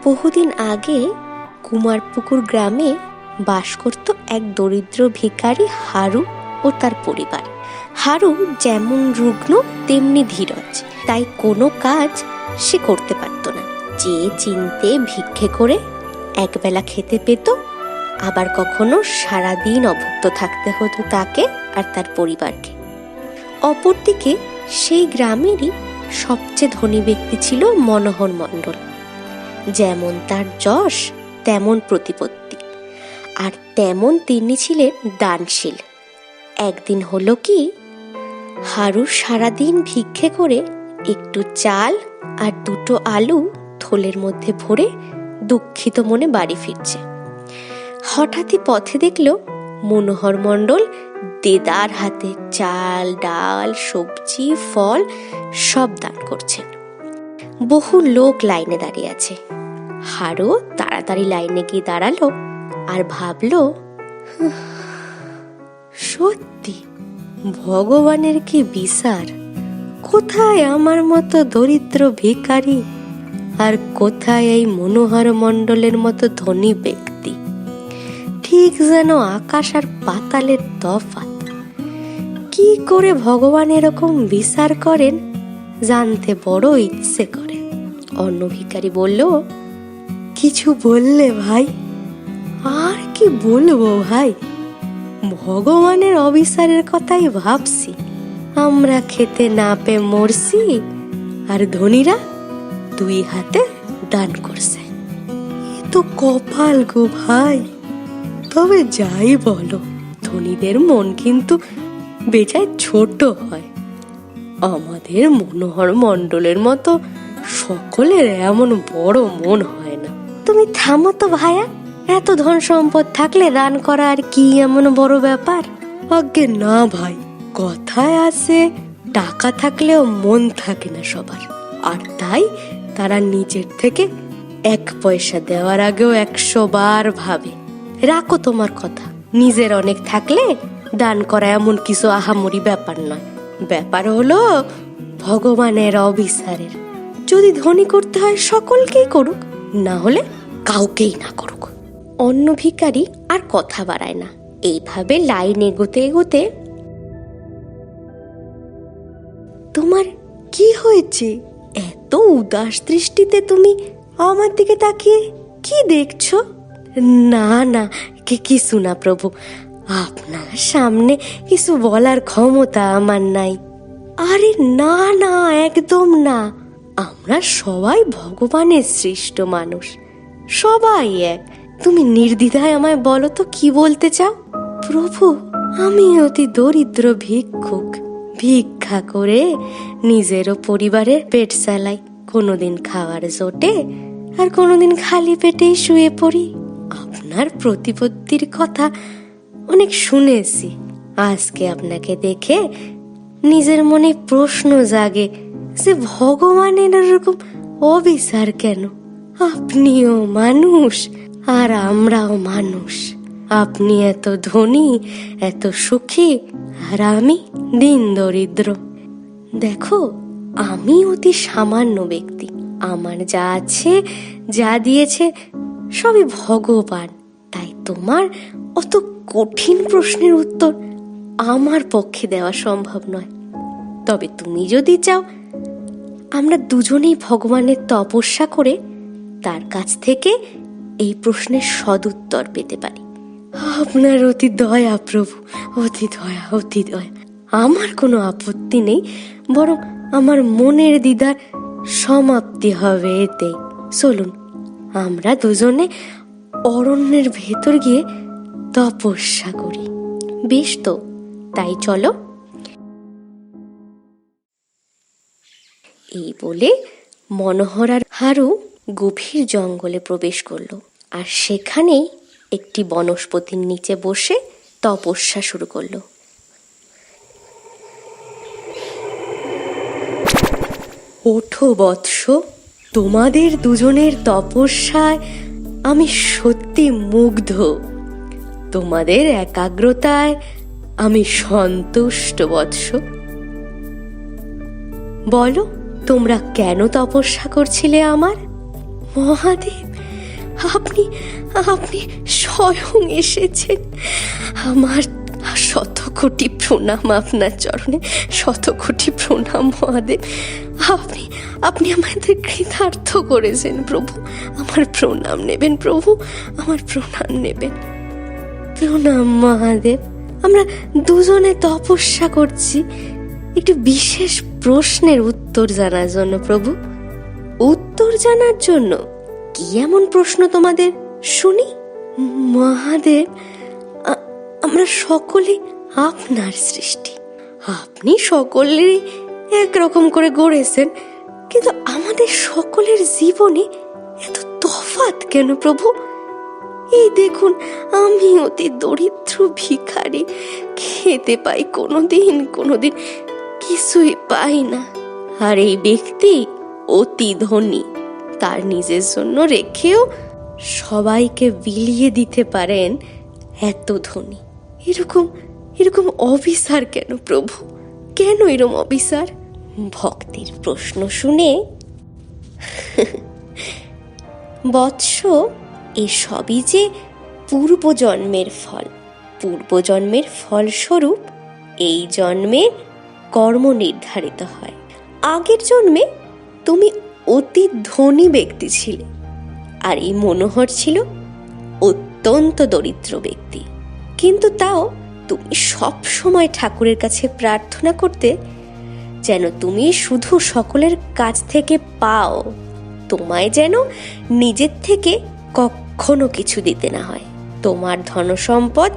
বহুদিন আগে কুমারপুকুর গ্রামে বাস করত এক দরিদ্র ভিখারি হারু ও তার পরিবার। হারু যেমন রুগ্ন তেমনি ধীরজ, তাই কোনো কাজ সে করতে পারত না। যে চিনতে ভিক্ষে করে একবেলা খেতে পেত, আবার কখনো সারাদিন অভুক্ত থাকতে হতো তাকে আর তার পরিবারকে। অপরদিকে সেই গ্রামেরই সবচেয়ে ধনী ব্যক্তি ছিল মনোহর মণ্ডল। যেমন তার যশ তেমন প্রতিপত্তি, আর তেমন তিনি ছিলেন দানশীল। একদিন হলো কি, হারু সারাদিন ভিক্ষে করে একটু চাল আর দুটো আলু থলের মধ্যে ভরে দুঃখিত মনে বাড়ি ফিরছে। হঠাৎই পথে দেখল মনোহর মণ্ডল দেদার হাতে চাল, ডাল, সবজি, ফল সব দান করছেন। বহু লোক লাইনে দাঁড়িয়ে আছে। হারু তাড়াতাড়ি লাইনে গিয়ে দাঁড়ালো আর ভাবলো, সত্যি ভগবানের কি বিচার! কোথায় আমার মতো দরিদ্র ভিখারি, আর কোথায় এই মনোহর মণ্ডলের মতো ধনী ব্যক্তি! ঠিক যেন আকাশ আর পাতালের তফাৎ। কি করে ভগবান এরকম বিচার করেন জানতে বড় ইচ্ছে করে। অন্য ভিখারি বলল, কিছু বললে ভাই? আর কি বলবো ভাই, ভগবানের অবিচারের কথাই ভাবছি। আমরা খেতে না পেয়ে মরছি, আর ধনীরা দুই হাতে দান করছে। এ তো কপাল গো ভাই। তবে যাই বলো, ধনীদের মন কিন্তু বেজায় ছোট হয়। আমাদের মনোহর মণ্ডলের মতো সকলের এমন বড় মন হয় না। তুমি থামো তো ভাইয়া, এত ধন সম্পদ থাকলে দান করা আর কি এমন বড় ব্যাপার? আজ্ঞে না ভাই, কথায় আছে টাকা থাকলেও মন থাকে না সবার, আর তাই তারা নিজের থেকে এক পয়সা দেওয়ার আগেও 100 বার ভাবে। রাখো তোমার কথা, নিজের অনেক থাকলে দান করা এমন কিছু আহামরি ব্যাপার নয়। ব্যাপার হলো ভগবানের অবিচারের। যদি ধনী করতে হয় সকলকেই করুক, না হলে কাউকেই না করুক। অন্য ভিখারি আর কথা বাড়ায় না। এইভাবে লাইন এগোতে এগোতে, তোমার কি হয়েছে? এত উদাস দৃষ্টিতে তুমি আমার দিকে তাকিয়ে কি দেখছো? না না, কিছু না প্রভু, আপনার সামনে কিছু বলার ক্ষমতা আমার নাই। আরে না না, একদম না। আমরা সবাই ভগবানের সৃষ্ট মানুষ, সবাই এক। তুমি নির্দ্বিধায় আমায় বলো তো কি বলতে চাও? প্রভু, আমি অতি দরিদ্র ভিক্ষুক। ভিক্ষা করে নিজেরও পরিবারের পেট চালাই। কোনোদিন খাওয়ার জোটে, আর কোনোদিন খালি পেটেই শুয়ে পড়ি। আপনার প্রতিপত্তির কথা অনেক শুনেছি। আজকে আপনাকে দেখে নিজের মনে প্রশ্ন জাগে যে ভগবানের এরকম অবিচার কেন? আপনিও মানুষ আর আমরাও মানুষ। আপনি এত ধনী, এত সুখী, আর আমি দিন দরিদ্র। দেখো, আমি অতি সামান্য ব্যক্তি। আমার যা আছে, যা দিয়েছে সবই ভগবান। তাই তোমার অত কঠিন প্রশ্নের উত্তর আমার পক্ষে দেওয়া সম্ভব নয়। তবে তুমি যদি চাও, আমরা দুজনেই ভগবানের তপস্যা করে তার কাছ থেকে এই প্রশ্নের সদুত্তর পেতে পারি। আপনার অতি দয়া প্রভু, অতি দয়া, অতি দয়া। আমার কোনো আপত্তি নেই, বরং আমার মনের দ্বিধার সমাপ্তি হবে এতেই। চলুন, আমরা দুজনে অরণ্যের ভেতর গিয়ে তপস্যা করি। বেশ তো, তাই চলো। এই বলে মনোহর আর হারু গভীর জঙ্গলে প্রবেশ করলো, আর সেখানেই একটি বনস্পতির নিচে বসে তপস্যা শুরু করলো। ওঠো বৎস, তোমাদের দুজনের তপস্যায় আমি সত্যি মুগ্ধ। তোমাদের একাগ্রতায় আমি সন্তুষ্ট বৎস। বলো, তোমরা কেন তপস্যা করছিলে আমার? মহাদেব, আপনি আপনি স্বয়ং এসেছেন। আমার শত কোটি প্রণাম আপনার চরণে, শত কোটি প্রণাম মহাদেব। আপনি আপনি আমাদের কৃতার্থ করেছেন প্রভু। আমার প্রণাম নেবেন প্রভু, আমার প্রণাম নেবেন। প্রণাম মহাদেব। আমরা দুজনে তপস্যা করছি একটি বিশেষ প্রশ্নের উত্তর জানার জন্য প্রভু। উত্তর জানার জন্য? কি এমন প্রশ্ন তোমাদের, শুনি। মহাদেব, আমরা সকলে আপনার সৃষ্টি। আপনি সকলেরই একরকম করে গড়েছেন, কিন্তু আমাদের সকলের জীবনে এত তফাৎ কেন প্রভু? এই দেখুন, আমি অতি দরিদ্র ভিখারি, খেতে পাই কোনোদিন কোনোদিন কিছুই পাই না। আর এই ব্যক্তি অতি ধনী, তার নিজের জন্য রেখেও সবাইকে বিলিয়ে দিতে পারেন, এত ধনী। এরকম এরকম অবিচার কেন প্রভু? কেন এরকম অবিচার? ভক্তের প্রশ্ন শুনে বৎস, এসবই যে পূর্বজন্মের ফল। পূর্বজন্মের ফলস্বরূপ এই জন্মে কর্ম নির্ধারিত হয়। আগের জন্মে তুমি অতি ধনী ব্যক্তি ছিলে, আর এই মনোহর ছিল অত্যন্ত দরিদ্র ব্যক্তি। কিন্তু তাও তুমি সব সময় ঠাকুরের কাছে প্রার্থনা করতে যেন তুমি শুধু সকলের কাছ থেকে পাও, তোমায় যেন নিজের থেকে কখনো কিছু দিতে না হয়। তোমার ধনসম্পদ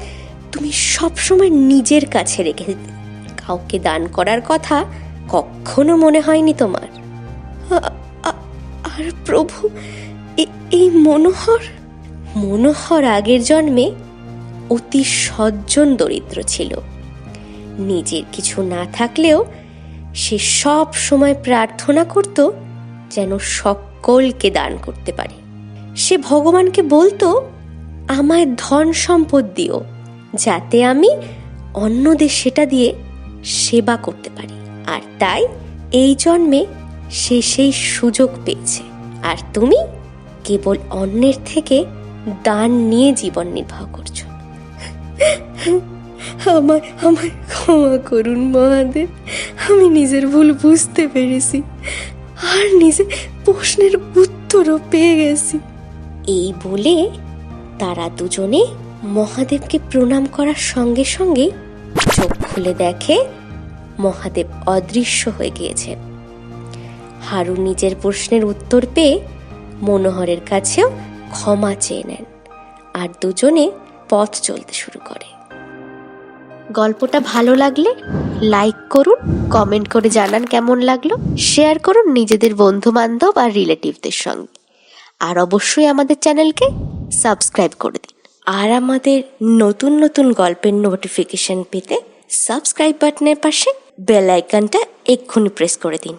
তুমি সবসময় নিজের কাছে রেখে দিতে, কাউকে দান করার কথা কখনো মনে হয়নি তোমার। আর প্রভু, এই মনোহর আগের জন্মে অতি সজ্জন দরিদ্র ছিল। নিজের কিছু না থাকলেও সে সব সময় প্রার্থনা করত যেন সকলকে দান করতে পারে। সে ভগবানকে বলতো, আমায় ধন সম্পদ দিও, যাতে আমি অন্যদের সেটা দিয়ে সেবা করতে পারি। আর তাই এই জন্মে সে সেই সুযোগ পেয়েছে। আর তুমি কেবল অন্যের থেকে দান নিয়ে জীবন নির্বাহ করছো। আমায় ক্ষমা করুন মহাদেব, আমি নিজের ভুল বুঝতে পেরেছি, আর নিজে প্রশ্নের উত্তরও পেয়ে গেছি। এই বলে তারা দুজনে মহাদেবকে প্রণাম করার সঙ্গে সঙ্গে চোখ খুলে দেখে মহাদেব অদৃশ্য হয়ে গিয়েছেন। হারু নিজের প্রশ্নের উত্তর পেয়ে মনোহরের কাছেও ক্ষমা চেয়ে নেন, আর দুজনে পথ চলতে শুরু করে। গল্পটা ভালো লাগলে লাইক করুন, কমেন্ট করে জানান কেমন লাগলো, শেয়ার করুন নিজেদের বন্ধু বান্ধব আর রিলেটিভদের সঙ্গে, আর অবশ্যই আমাদের চ্যানেলকে সাবস্ক্রাইব করে দিন। আর আমাদের নতুন নতুন গল্পের নোটিফিকেশন পেতে সাবস্ক্রাইব বাটনের পাশে বেল আইকনটা এক্ষুনি প্রেস করে দিন।